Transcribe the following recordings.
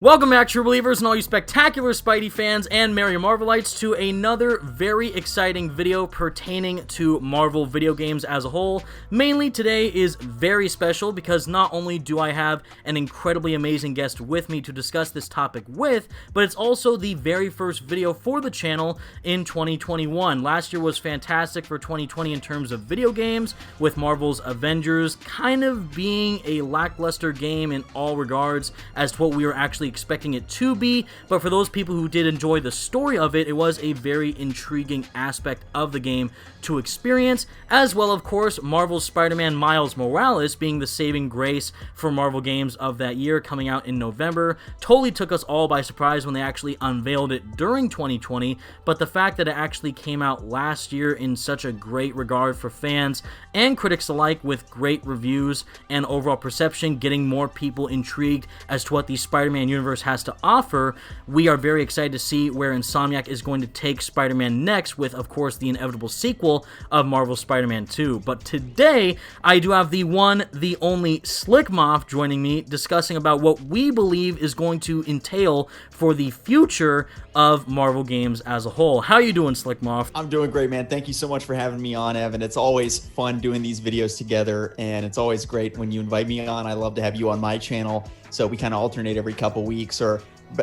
Welcome back, true believers and all you spectacular Spidey fans and Merry Marvelites, to another very exciting video pertaining to Marvel video games as a whole. Mainly today is very special because not only do I have an incredibly amazing guest with me to discuss this topic with, but it's also the very first video for the channel in 2021. Last year was fantastic for 2020 in terms of video games, with Marvel's Avengers kind of being a lackluster game in all regards as to what we were actually expecting it to be, but for those people who did enjoy the story of it, it was a very intriguing aspect of the game to experience, as well, of course, Marvel's Spider-Man Miles Morales being the saving grace for Marvel games of that year, coming out in November. Totally took us all by surprise when they actually unveiled it during 2020, but the fact that it actually came out last year in such a great regard for fans and critics alike, with great reviews and overall perception, getting more people intrigued as to what the Spider-Man universe has to offer, we are very excited to see where Insomniac is going to take Spider-Man next, with, of course, the inevitable sequel of Marvel's Spider-Man 2. But today, I do have the one, the only Slcmof joining me, discussing about what we believe is going to entail for the future of Marvel games as a whole. How you doing, Slcmof? I'm doing great, man. Thank you so much for having me on, Evan. It's always fun doing these videos together, and it's always great when you invite me on. I love to have you on my channel, so we kind of alternate every couple weeks or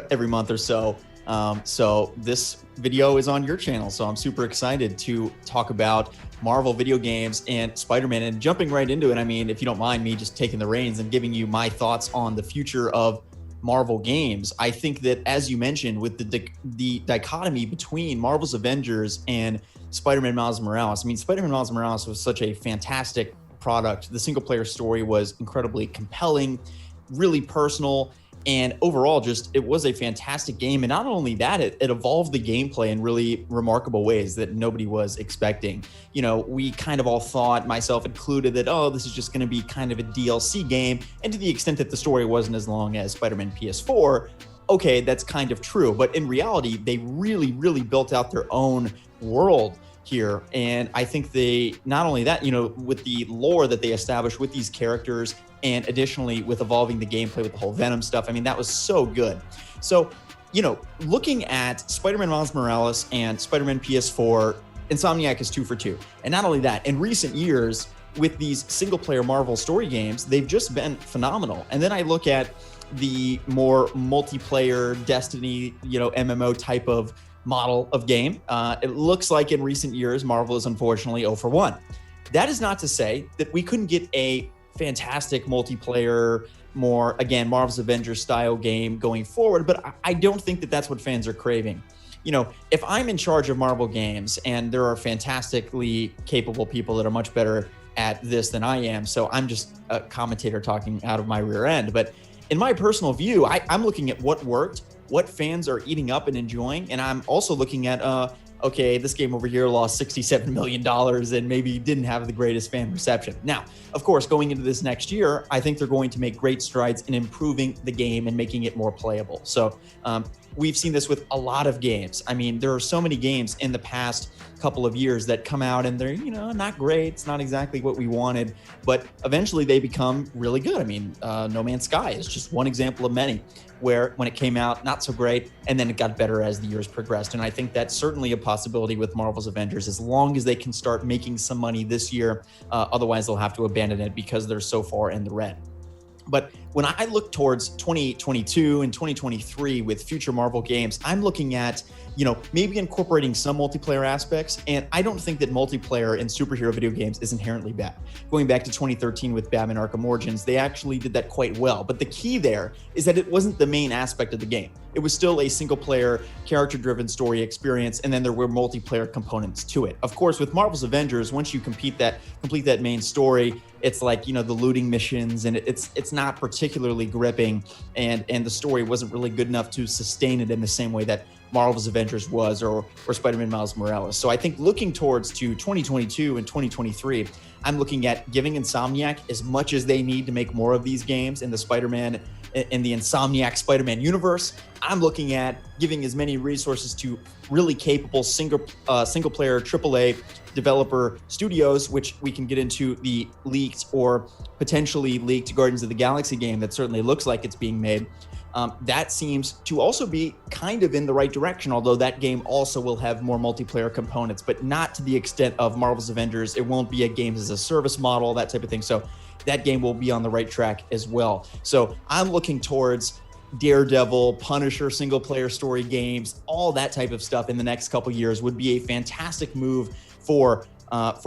every month or so. So this video is on your channel, so I'm super excited to talk about Marvel video games and Spider-Man. And jumping right into it, I mean, if you don't mind me just taking the reins and giving you my thoughts on the future of Marvel games, I think that, as you mentioned, with the dichotomy between Marvel's Avengers and Spider-Man Miles Morales, I mean, Spider-Man Miles Morales was such a fantastic product. The single-player story was incredibly compelling, really personal, and overall, just, it was a fantastic game. And not only that, it evolved the gameplay in really remarkable ways that nobody was expecting. You know, we kind of all thought, myself included, that, oh, this is just going to be kind of a DLC game. And to the extent that the story wasn't as long as Spider-Man PS4, okay, that's kind of true. But in reality, they really, really built out their own world here. And I think they, not only that, you know, with the lore that they established with these characters, and additionally with evolving the gameplay with the whole Venom stuff, I mean, that was so good. So, you know, looking at Spider-Man Miles Morales and Spider-Man PS4, Insomniac is 2 for 2. And not only that, in recent years, with these single-player Marvel story games, they've just been phenomenal. And then I look at the more multiplayer Destiny, you know, MMO type of model of game. It looks like in recent years, Marvel is unfortunately 0 for 1. That is not to say that we couldn't get a fantastic multiplayer, more, again, Marvel's Avengers style game going forward, but I don't think that that's what fans are craving. You know, if I'm in charge of Marvel games, and there are fantastically capable people that are much better at this than I am, so I'm just a commentator talking out of my rear end, but in my personal view, I'm looking at what worked, what fans are eating up and enjoying, and I'm also looking at, okay, this game over here lost $67 million and maybe didn't have the greatest fan reception. Now, of course, going into this next year, I think they're going to make great strides in improving the game and making it more playable. So we've seen this with a lot of games. I mean, there are so many games in the past couple of years that come out and they're, you know, not great. It's not exactly what we wanted, but eventually they become really good. I mean, No Man's Sky is just one example of many, where when it came out, not so great, and then it got better as the years progressed. And I think that's certainly a possibility with Marvel's Avengers, as long as they can start making some money this year. Otherwise, they'll have to abandon it because they're so far in the red. But when I look towards 2022 and 2023 with future Marvel games, I'm looking at, you know, maybe incorporating some multiplayer aspects. And I don't think that multiplayer in superhero video games is inherently bad. Going back to 2013 with Batman Arkham Origins, they actually did that quite well. But the key there is that it wasn't the main aspect of the game. It was still a single player, character-driven story experience, and then there were multiplayer components to it. Of course, with Marvel's Avengers, once you complete that main story, it's like, you know, the looting missions, and it's not particularly gripping, and the story wasn't really good enough to sustain it in the same way that Marvel's Avengers was, or Spider-Man Miles Morales. So I think looking towards to 2022 and 2023, I'm looking at giving Insomniac as much as they need to make more of these games in the Spider-Man, in the Insomniac Spider-Man universe. I'm looking at giving as many resources to really capable single-player AAA developer studios, which we can get into the leaked or potentially leaked Guardians of the Galaxy game that certainly looks like it's being made. that seems to also be kind of in the right direction, although that game also will have more multiplayer components, but not to the extent of Marvel's Avengers. It won't be a games as a service model, that type of thing. So that game will be on the right track as well. So I'm looking towards Daredevil, Punisher, single player story games, all that type of stuff in the next couple years would be a fantastic move for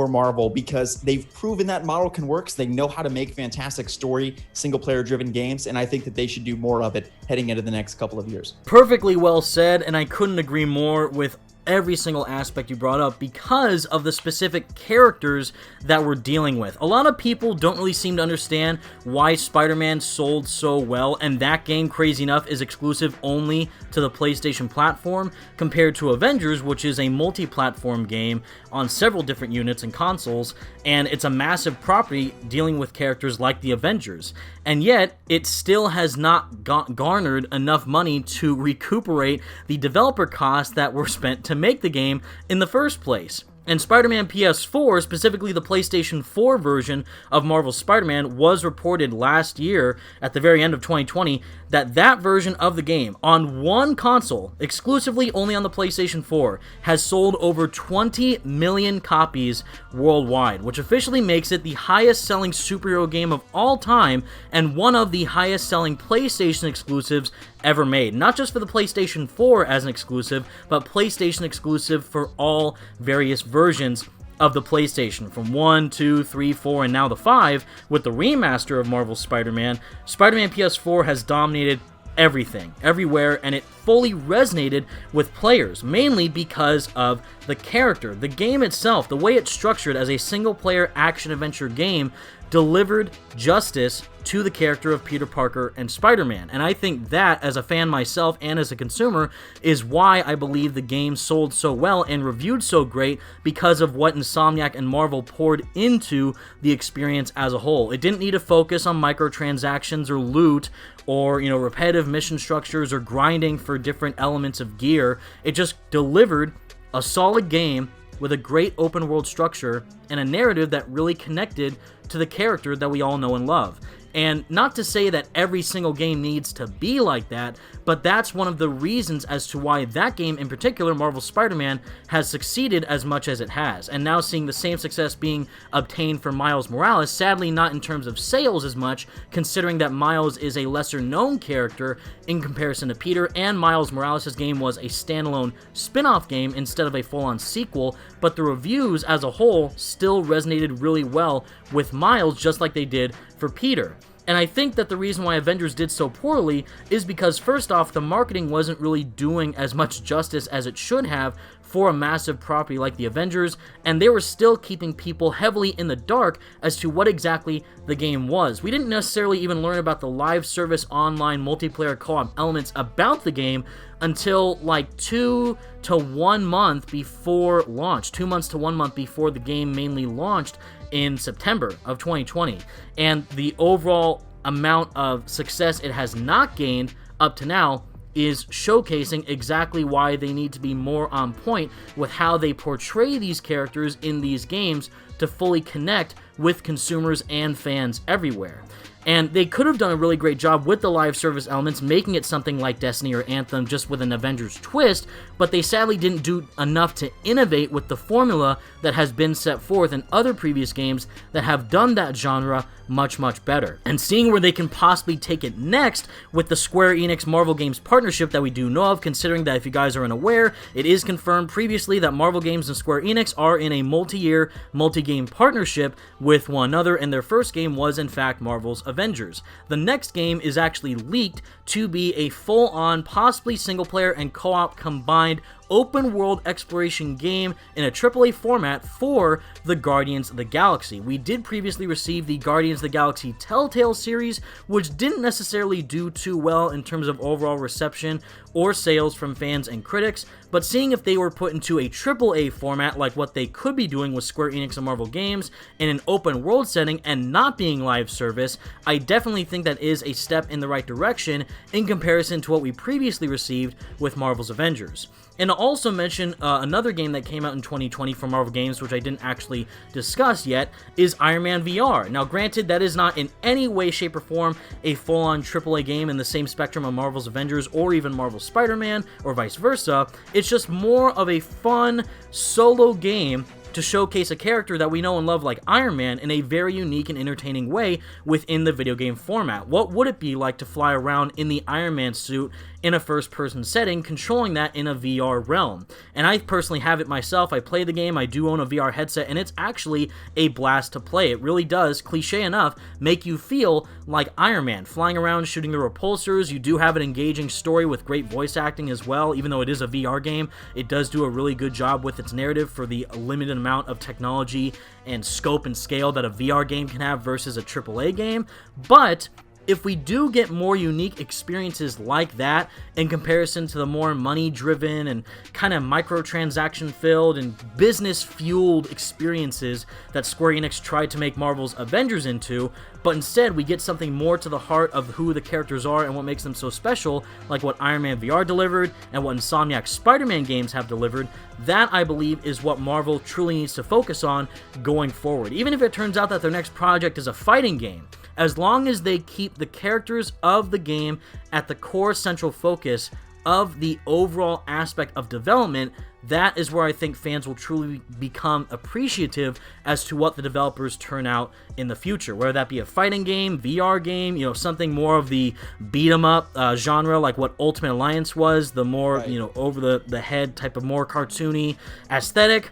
Marvel, because they've proven that model can work. So they know how to make fantastic story, single player driven games. And I think that they should do more of it heading into the next couple of years. Perfectly well said. And I couldn't agree more with every single aspect you brought up because of the specific characters that we're dealing with. A lot of people don't really seem to understand why Spider-Man sold so well, and that game, crazy enough, is exclusive only to the PlayStation platform, compared to Avengers, which is a multi-platform game on several different units and consoles, and it's a massive property dealing with characters like the Avengers. And yet, it still has not garnered enough money to recuperate the developer costs that were spent to make the game in the first place. And Spider-Man PS4, specifically the PlayStation 4 version of Marvel's Spider-Man, was reported last year at the very end of 2020 that that version of the game on one console, exclusively only on the PlayStation 4, has sold over 20 million copies worldwide, which officially makes it the highest selling superhero game of all time and one of the highest selling PlayStation exclusives ever made. Not just for the PlayStation 4 as an exclusive, but PlayStation exclusive for all various versions of the PlayStation, from 1, 2, 3, 4, and now the 5, with the remaster of Marvel's Spider-Man. Spider-Man PS4 has dominated everything, everywhere, and it fully resonated with players, mainly because of the character. The game itself, the way it's structured as a single-player action-adventure game, delivered justice to the character of Peter Parker and Spider-Man. And I think that, as a fan myself and as a consumer, is why I believe the game sold so well and reviewed so great, because of what Insomniac and Marvel poured into the experience as a whole. It didn't need to focus on microtransactions or loot or, repetitive mission structures or grinding for different elements of gear. It just delivered a solid game with a great open world structure and a narrative that really connected to the character that we all know and love. And not to say that every single game needs to be like that, but that's one of the reasons as to why that game in particular, Marvel's Spider-Man, has succeeded as much as it has. And now seeing the same success being obtained for Miles Morales, sadly not in terms of sales as much, considering that Miles is a lesser known character in comparison to Peter, and Miles Morales' game was a standalone spin-off game instead of a full-on sequel, but the reviews as a whole still resonated really well with Miles, just like they did for Peter. And I think that the reason why Avengers did so poorly is because, first off, the marketing wasn't really doing as much justice as it should have for a massive property like the Avengers, and they were still keeping people heavily in the dark as to what exactly the game was. We didn't necessarily even learn about the live service online multiplayer co-op elements about the game until like 2 to 1 month before launch, 2 months to 1 month before the game mainly launched in September of 2020. And the overall amount of success it has not gained up to now is showcasing exactly why they need to be more on point with how they portray these characters in these games to fully connect with consumers and fans everywhere. And they could have done a really great job with the live service elements, making it something like Destiny or Anthem, just with an Avengers twist, but they sadly didn't do enough to innovate with the formula that has been set forth in other previous games that have done that genre much, much better. And seeing where they can possibly take it next with the Square Enix Marvel Games partnership that we do know of, considering that, if you guys are unaware, it is confirmed previously that Marvel Games and Square Enix are in a multi-year, multi-game partnership with one another, and their first game was in fact Marvel's Avengers. The next game is actually leaked to be a full-on, possibly single-player and co-op combined open-world exploration game in a AAA format for the Guardians of the Galaxy. We did previously receive the Guardians of the Galaxy Telltale series, which didn't necessarily do too well in terms of overall reception or sales from fans and critics, but seeing if they were put into a AAA format like what they could be doing with Square Enix and Marvel Games in an open-world setting and not being live service, I definitely think that is a step in the right direction in comparison to what we previously received with Marvel's Avengers. And to also mention another game that came out in 2020 from Marvel Games, which I didn't actually discuss yet, is Iron Man VR. Now, granted, that is not in any way, shape, or form a full-on AAA game in the same spectrum of Marvel's Avengers or even Marvel's Spider-Man, or vice versa. It's just more of a fun solo game to showcase a character that we know and love like Iron Man in a very unique and entertaining way within the video game format. What would it be like to fly around in the Iron Man suit in a first-person setting, controlling that in a VR realm? And I personally have it myself. I play the game, I do own a VR headset, and it's actually a blast to play. It really does, cliche enough, make you feel like Iron Man, flying around, shooting the repulsors. You do have an engaging story with great voice acting as well. Even though it is a VR game, it does do a really good job with its narrative for the limited amount of technology and scope and scale that a VR game can have versus a AAA game. But if we do get more unique experiences like that in comparison to the more money-driven and kind of microtransaction-filled and business-fueled experiences that Square Enix tried to make Marvel's Avengers into, but instead we get something more to the heart of who the characters are and what makes them so special, like what Iron Man VR delivered and what Insomniac Spider-Man games have delivered, that I believe is what Marvel truly needs to focus on going forward. Even if it turns out that their next project is a fighting game, as long as they keep the characters of the game at the core central focus of the overall aspect of development, that is where I think fans will truly become appreciative as to what the developers turn out in the future. Whether that be a fighting game, VR game, you know, something more of the beat-em-up genre like what Ultimate Alliance was, the more, you know, over-the-head type of more cartoony aesthetic.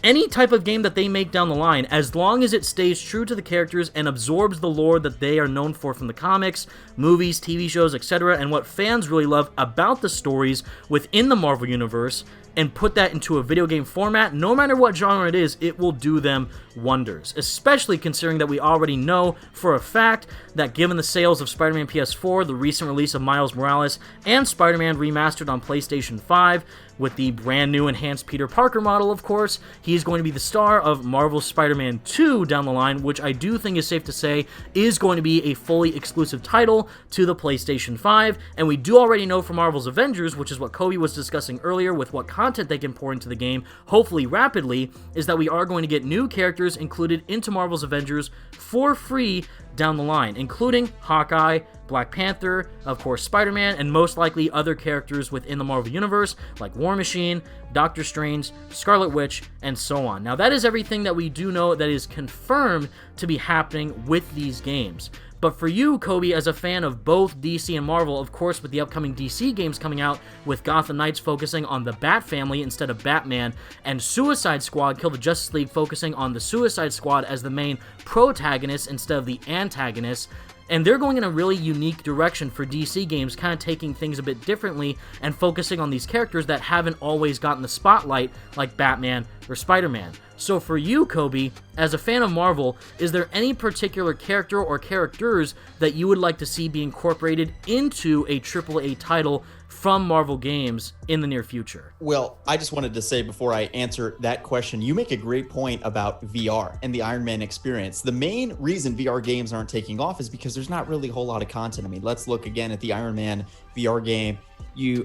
Any type of game that they make down the line, as long as it stays true to the characters and absorbs the lore that they are known for from the comics, movies, TV shows, etc., and what fans really love about the stories within the Marvel Universe, and put that into a video game format, no matter what genre it is, it will do them wonders. Especially considering that we already know for a fact that given the sales of Spider-Man PS4, the recent release of Miles Morales, and Spider-Man Remastered on PlayStation 5, with the brand new enhanced Peter Parker model, of course, he's going to be the star of Marvel's Spider-Man 2 down the line, which I do think is safe to say is going to be a fully exclusive title to the PlayStation 5, and we do already know from Marvel's Avengers, which is what Kobe was discussing earlier with what content they can pour into the game, hopefully rapidly, is that we are going to get new characters included into Marvel's Avengers for free down the line, including Hawkeye, Black Panther, of course Spider-Man, and most likely other characters within the Marvel Universe like War Machine, Doctor Strange, Scarlet Witch, and so on. Now that is everything that we do know that is confirmed to be happening with these games. But for you, Kobe, as a fan of both DC and Marvel, of course with the upcoming DC games coming out, with Gotham Knights focusing on the Bat family instead of Batman, and Suicide Squad Kill the Justice League focusing on the Suicide Squad as the main protagonist instead of the antagonist, and they're going in a really unique direction for DC games, kind of taking things a bit differently and focusing on these characters that haven't always gotten the spotlight like Batman or Spider-Man. So for you, Kobe, as a fan of Marvel, is there any particular character or characters that you would like to see be incorporated into a AAA title from Marvel games in the near future? Well, I just wanted to say before I answer that question, you make a great point about VR and the Iron Man experience. The main reason VR games aren't taking off is because there's not really a whole lot of content. I mean, let's look again at the Iron Man VR game.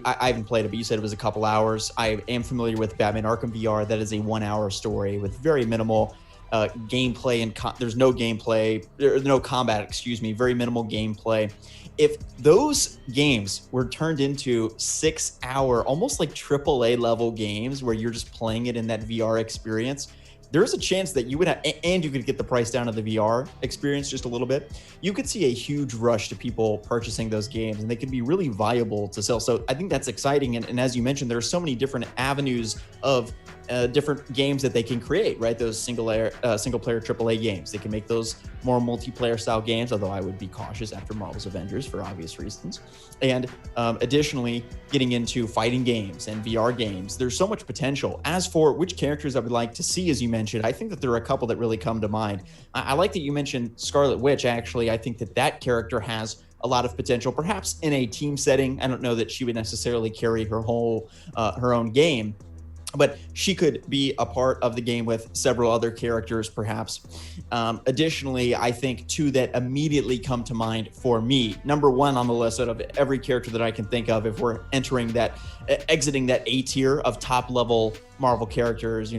I haven't played it, but you said it was a couple hours. I am familiar with Batman Arkham VR. That is a 1 hour story with very minimal gameplay, and there's no gameplay, there's no combat, excuse me, very minimal gameplay. If those games were turned into 6 hour, almost like AAA level games where you're just playing it in that VR experience, there's a chance that you would have, and you could get the price down of the VR experience just a little bit, you could see a huge rush to people purchasing those games, and they could be really viable to sell. So I think that's exciting. And as you mentioned, there are so many different avenues of different games that they can create, right? Those single player AAA games. They can make those more multiplayer style games, although I would be cautious after Marvel's Avengers for obvious reasons. And additionally, getting into fighting games and VR games, there's so much potential. As for which characters I would like to see, as you mentioned, I think that there are a couple that really come to mind. I like that you mentioned Scarlet Witch. Actually, I think that that character has a lot of potential, perhaps in a team setting. I don't know that she would necessarily carry her own game, but she could be a part of the game with several other characters, perhaps. Additionally, I think two that immediately come to mind for me. Number one on the list out of every character that I can think of, if we're exiting that A tier of top level Marvel characters,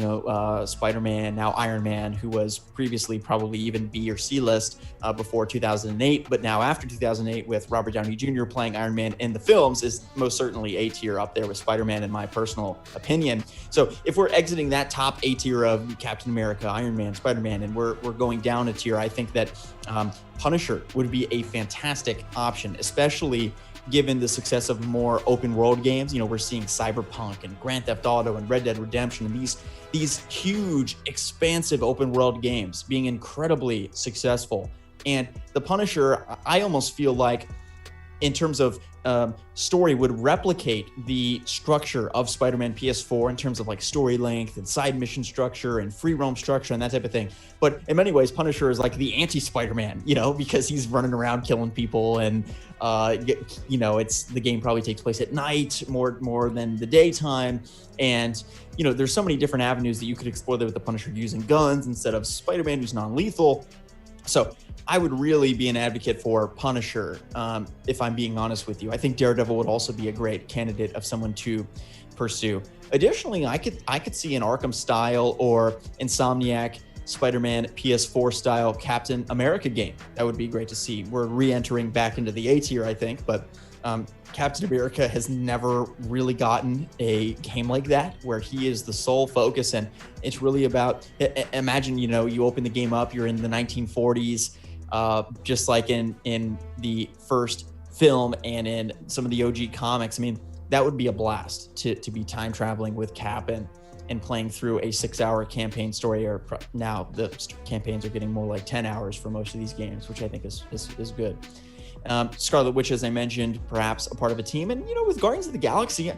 Spider-Man, now Iron Man, who was previously probably even B or C list before 2008, but now after 2008 with Robert Downey Jr. playing Iron Man in the films is most certainly A tier, up there with Spider-Man in my personal opinion. So if we're exiting that top A tier of Captain America, Iron Man, Spider-Man, and we're going down a tier, I think that Punisher would be a fantastic option, especially given the success of more open world games. We're seeing Cyberpunk and Grand Theft Auto and Red Dead Redemption, and these huge, expansive open world games being incredibly successful. And the Punisher, I almost feel like, in terms of story, would replicate the structure of Spider-Man PS4 in terms of like story length and side mission structure and free roam structure and that type of thing. But in many ways, Punisher is like the anti-Spider-Man, because he's running around killing people, and the game probably takes place at night more than the daytime. And there's so many different avenues that you could explore there with the Punisher using guns instead of Spider-Man, who's non-lethal. So I would really be an advocate for Punisher, if I'm being honest with you. I think Daredevil would also be a great candidate of someone to pursue. Additionally, I could see an Arkham style or Insomniac Spider-Man PS4 style Captain America game. That would be great to see. We're re-entering back into the A tier, I think, but Captain America has never really gotten a game like that where he is the sole focus, and it's really about, imagine, you open the game up, you're in the 1940s, just like in the first film and in some of the OG comics. I mean, that would be a blast to be time traveling with Cap and playing through a 6-hour campaign story, or now the campaigns are getting more like 10 hours for most of these games, which I think is good. Scarlet Witch, as I mentioned, perhaps a part of a team. And, with Guardians of the Galaxy,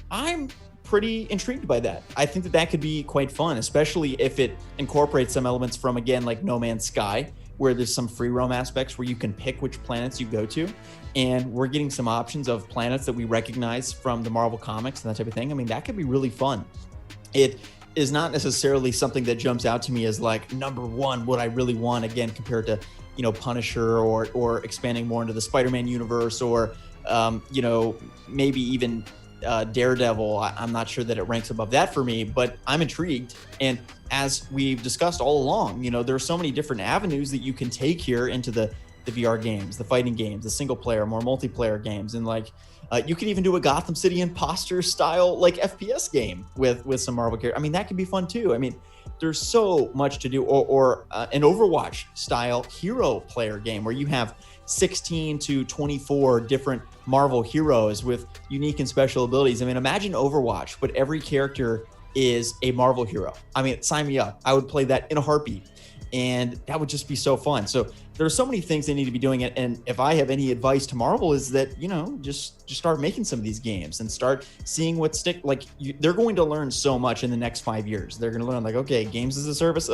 I'm pretty intrigued by that. I think that could be quite fun, especially if it incorporates some elements from, again, like No Man's Sky, where there's some free roam aspects where you can pick which planets you go to. And we're getting some options of planets that we recognize from the Marvel comics and that type of thing. I mean, that could be really fun. It is not necessarily something that jumps out to me as like number one, what I really want, again, compared to Punisher or expanding more into the Spider-Man universe, or maybe even Daredevil. I'm not sure that it ranks above that for me, but I'm intrigued. And as we've discussed all along, there are so many different avenues that you can take here into the VR games, the fighting games, the single player, more multiplayer games, and you can even do a Gotham City imposter style like FPS game with some Marvel characters. I mean, that could be fun too. I mean, there's so much to do, or an Overwatch style hero player game where you have 16 to 24 different Marvel heroes with unique and special abilities. I mean, imagine Overwatch, but every character is a Marvel hero. I mean, sign me up. I would play that in a heartbeat, and that would just be so fun. So there are so many things they need to be doing it. And if I have any advice to Marvel, is that, just start making some of these games and start seeing what stick. Like, they're going to learn so much in the next 5 years. They're going to learn, like, okay, games as a service,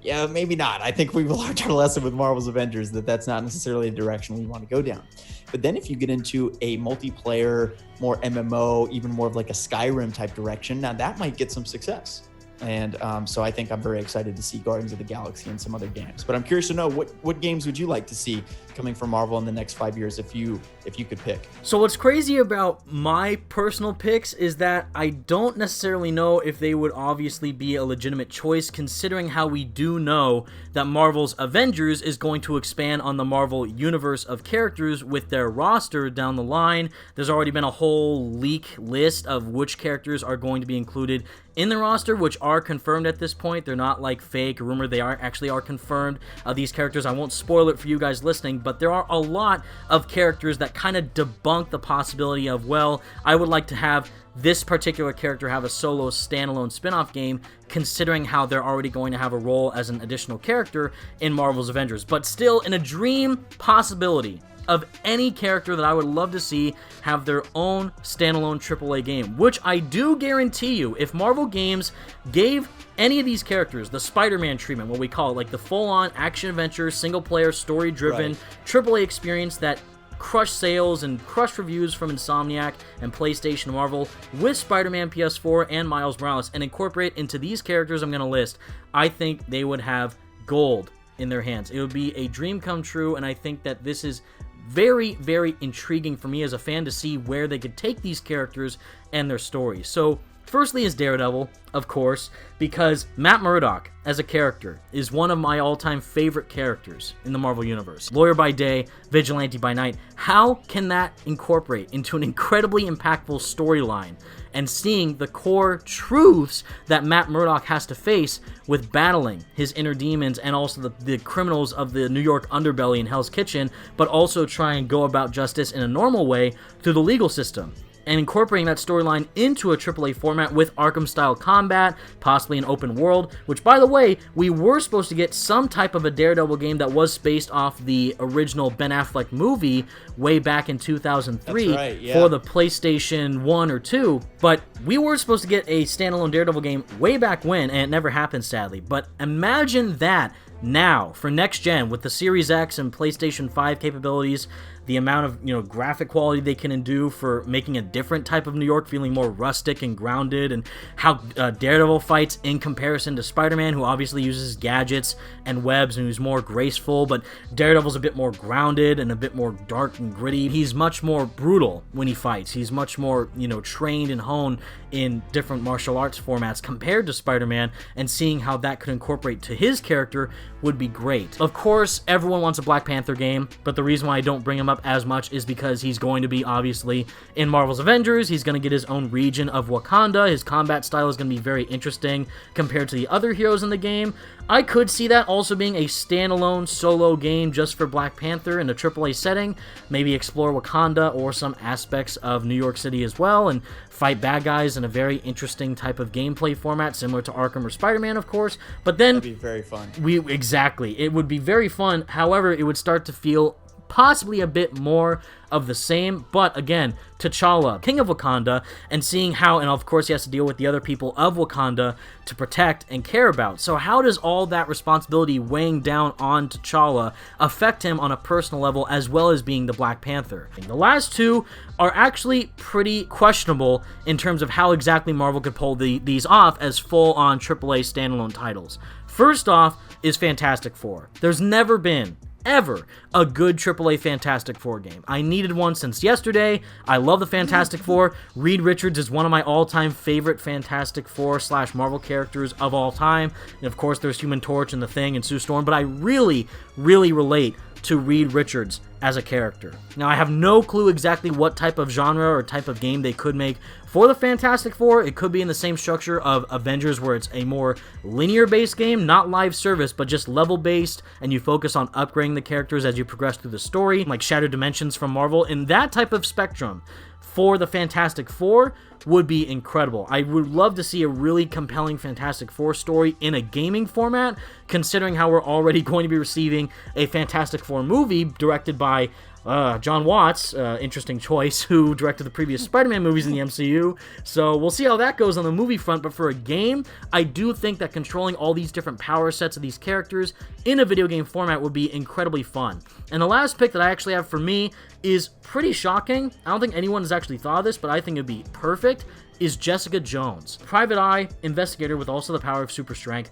yeah, maybe not. I think we've learned our lesson with Marvel's Avengers that's not necessarily a direction we want to go down. But then if you get into a multiplayer, more MMO, even more of like a Skyrim type direction, now that might get some success. And so I think I'm very excited to see Guardians of the Galaxy and some other games. But I'm curious to know, what games would you like to see coming from Marvel in the next 5 years if you could pick? So what's crazy about my personal picks is that I don't necessarily know if they would obviously be a legitimate choice, considering how we do know that Marvel's Avengers is going to expand on the Marvel universe of characters with their roster down the line. There's already been a whole leak list of which characters are going to be included in the roster, which are confirmed at this point. They're not like fake rumor. They are confirmed. These characters, I won't spoil it for you guys listening, but there are a lot of characters that kind of debunk the possibility of, well, I would like to have this particular character have a solo standalone spin-off game, considering how they're already going to have a role as an additional character in Marvel's Avengers. But still, in a dream possibility of any character that I would love to see have their own standalone AAA game, which I do guarantee you, if Marvel Games gave any of these characters the Spider-Man treatment, what we call it, like the full-on action-adventure, single-player, story-driven, AAA experience that crushed sales and crushed reviews from Insomniac and PlayStation and Marvel with Spider-Man PS4 and Miles Morales and incorporate into these characters I'm going to list, I think they would have gold in their hands. It would be a dream come true, and I think that this is very, very intriguing for me as a fan to see where they could take these characters and their stories. So, firstly is Daredevil, of course, because Matt Murdock as a character is one of my all-time favorite characters in the Marvel Universe. Lawyer by day, vigilante by night. How can that incorporate into an incredibly impactful storyline? And seeing the core truths that Matt Murdock has to face with battling his inner demons and also the criminals of the New York underbelly in Hell's Kitchen, but also try and go about justice in a normal way through the legal system. And incorporating that storyline into a AAA format with Arkham-style combat, possibly an open world, which, by the way, we were supposed to get some type of a Daredevil game that was based off the original Ben Affleck movie way back in 2003 for the PlayStation 1 or 2, but we were supposed to get a standalone Daredevil game way back when, and it never happened, sadly. But imagine that now for next gen with the Series X and PlayStation 5 capabilities, the amount of graphic quality they can do for making a different type of New York feeling more rustic and grounded, and how Daredevil fights in comparison to Spider-Man, who obviously uses gadgets and webs and who's more graceful, but Daredevil's a bit more grounded and a bit more dark and gritty. He's much more brutal when he fights. He's much more trained and honed in different martial arts formats compared to Spider-Man, and seeing how that could incorporate to his character would be great. Of course, everyone wants a Black Panther game, but the reason why I don't bring him up as much is because he's going to be obviously in Marvel's Avengers. He's going to get his own region of Wakanda. His combat style is going to be very interesting compared to the other heroes in the game. I could see that also being a standalone solo game just for Black Panther in a AAA setting. Maybe explore Wakanda or some aspects of New York City as well, and fight bad guys in a very interesting type of gameplay format, similar to Arkham or Spider-Man, of course. But then that'd be very fun. Exactly. It would be very fun. However, it would start to feel possibly a bit more of the same, but again, T'Challa, King of Wakanda, and seeing how, and of course he has to deal with the other people of Wakanda to protect and care about. So how does all that responsibility weighing down on T'Challa affect him on a personal level, as well as being the Black Panther? The last two are actually pretty questionable in terms of how exactly Marvel could pull these off as full-on AAA standalone titles. First off is Fantastic Four. There's never been ever a good AAA Fantastic Four game. I needed one since yesterday. I love the Fantastic Four. Reed Richards is one of my all-time favorite Fantastic Four / Marvel characters of all time. And of course, there's Human Torch and The Thing and Sue Storm, but I really, really relate to Reed Richards as a character. Now, I have no clue exactly what type of genre or type of game they could make for the Fantastic Four. It could be in the same structure of Avengers, where it's a more linear-based game, not live service, but just level-based, and you focus on upgrading the characters as you progress through the story, like Shattered Dimensions from Marvel. In that type of spectrum for the Fantastic Four would be incredible. I would love to see a really compelling Fantastic Four story in a gaming format, considering how we're already going to be receiving a Fantastic Four movie directed by John Watts, interesting choice, who directed the previous Spider-Man movies in the MCU. So we'll see how that goes on the movie front, but for a game, I do think that controlling all these different power sets of these characters in a video game format would be incredibly fun. And the last pick that I actually have for me is pretty shocking. I don't think anyone has actually thought of this, but I think it would be perfect, is Jessica Jones. Private eye investigator with also the power of super strength.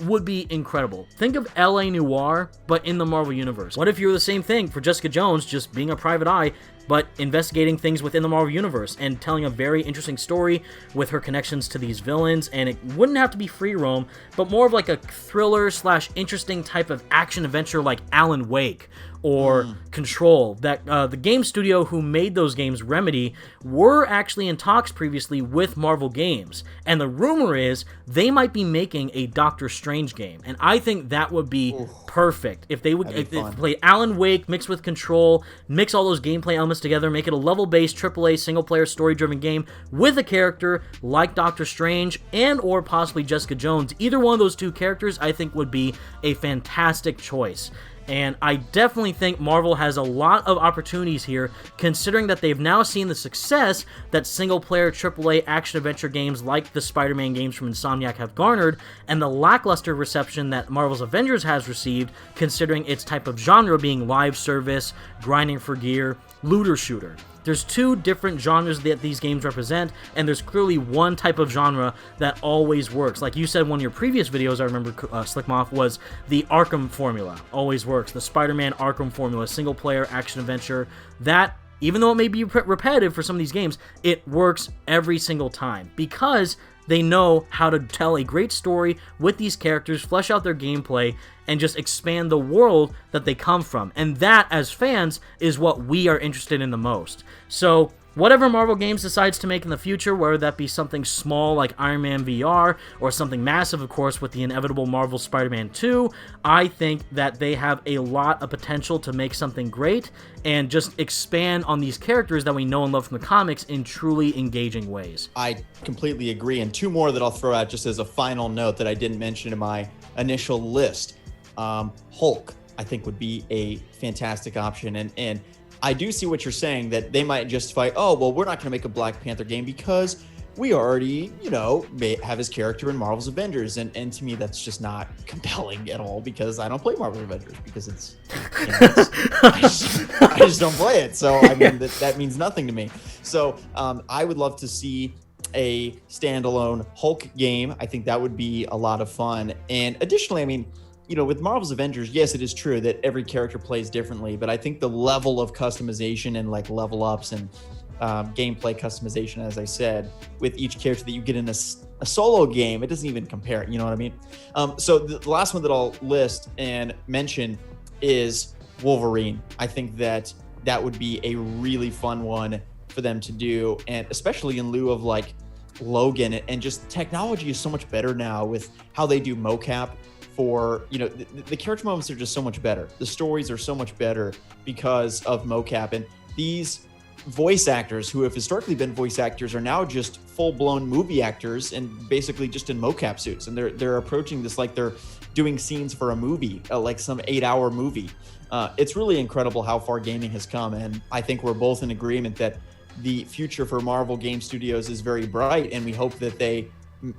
Would be incredible. Think of LA Noire, but in the Marvel Universe. What if you're the same thing for Jessica Jones, just being a private eye, but investigating things within the Marvel Universe and telling a very interesting story with her connections to these villains? And it wouldn't have to be free roam, but more of like a thriller / interesting type of action adventure like Alan Wake or Control. That the game studio who made those games, Remedy, were actually in talks previously with Marvel Games, and the rumor is they might be making a Doctor Strange game, and I think that would be perfect if they would play Alan Wake mixed with Control, mix all those gameplay elements together, make it a level-based AAA single-player story-driven game with a character like Doctor Strange and or possibly Jessica Jones. Either one of those two characters I think would be a fantastic choice. And I definitely think Marvel has a lot of opportunities here, considering that they've now seen the success that single-player AAA action-adventure games like the Spider-Man games from Insomniac have garnered, and the lackluster reception that Marvel's Avengers has received, considering its type of genre being live service, grinding for gear, looter shooter. There's two different genres that these games represent, and there's clearly one type of genre that always works. Like you said in one of your previous videos, I remember, Slcmof, was the Arkham formula. Always works. The Spider-Man Arkham formula, single-player action-adventure. That, even though it may be repetitive for some of these games, it works every single time because they know how to tell a great story with these characters, flesh out their gameplay, and just expand the world that they come from. And that, as fans, is what we are interested in the most. So, whatever Marvel Games decides to make in the future, whether that be something small like Iron Man VR, or something massive, of course, with the inevitable Marvel Spider-Man 2, I think that they have a lot of potential to make something great, and just expand on these characters that we know and love from the comics in truly engaging ways. I completely agree, and two more that I'll throw out just as a final note that I didn't mention in my initial list. Hulk, I think, would be a fantastic option, and I do see what you're saying, that they might justify, oh, well, we're not going to make a Black Panther game because we already, have his character in Marvel's Avengers. And to me, that's just not compelling at all because I don't play Marvel's Avengers because it's I just don't play it. So, I mean, that means nothing to me. So I would love to see a standalone Hulk game. I think that would be a lot of fun. And additionally, I mean, with Marvel's Avengers, yes, it is true that every character plays differently, but I think the level of customization and like level ups and gameplay customization, as I said, with each character that you get in a solo game, it doesn't even compare. You know what I mean? So the last one that I'll list and mention is Wolverine. I think that would be a really fun one for them to do, and especially in lieu of like Logan, and just technology is so much better now with how they do mocap. For the character moments are just so much better. The stories are so much better because of mocap, and these voice actors who have historically been voice actors are now just full-blown movie actors and basically just in mocap suits, and they're approaching this like they're doing scenes for a movie, like some 8-hour movie. It's really incredible how far gaming has come, and I think we're both in agreement that the future for Marvel Game Studios is very bright, and we hope that they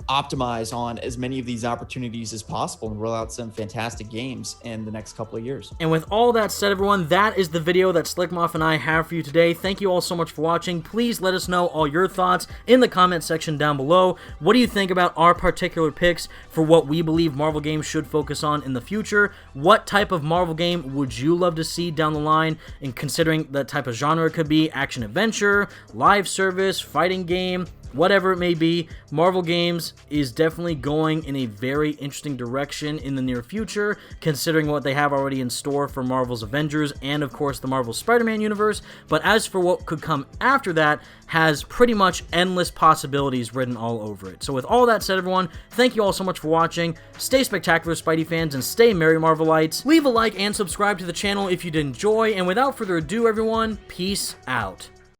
optimize on as many of these opportunities as possible and roll out some fantastic games in the next couple of years. And with all that said, everyone, that is the video that Slcmof and I have for you today. Thank you all so much for watching. Please let us know all your thoughts in the comment section down below. What do you think about our particular picks for what we believe Marvel games should focus on in the future? What type of Marvel game would you love to see down the line? And considering the type of genre it could be, action adventure, live service, fighting game, whatever it may be, Marvel Games is definitely going in a very interesting direction in the near future, considering what they have already in store for Marvel's Avengers and, of course, the Marvel Spider-Man universe. But as for what could come after that, has pretty much endless possibilities written all over it. So with all that said, everyone, thank you all so much for watching. Stay spectacular, Spidey fans, and stay merry, Marvelites. Leave a like and subscribe to the channel if you did enjoy, and without further ado, everyone, peace out.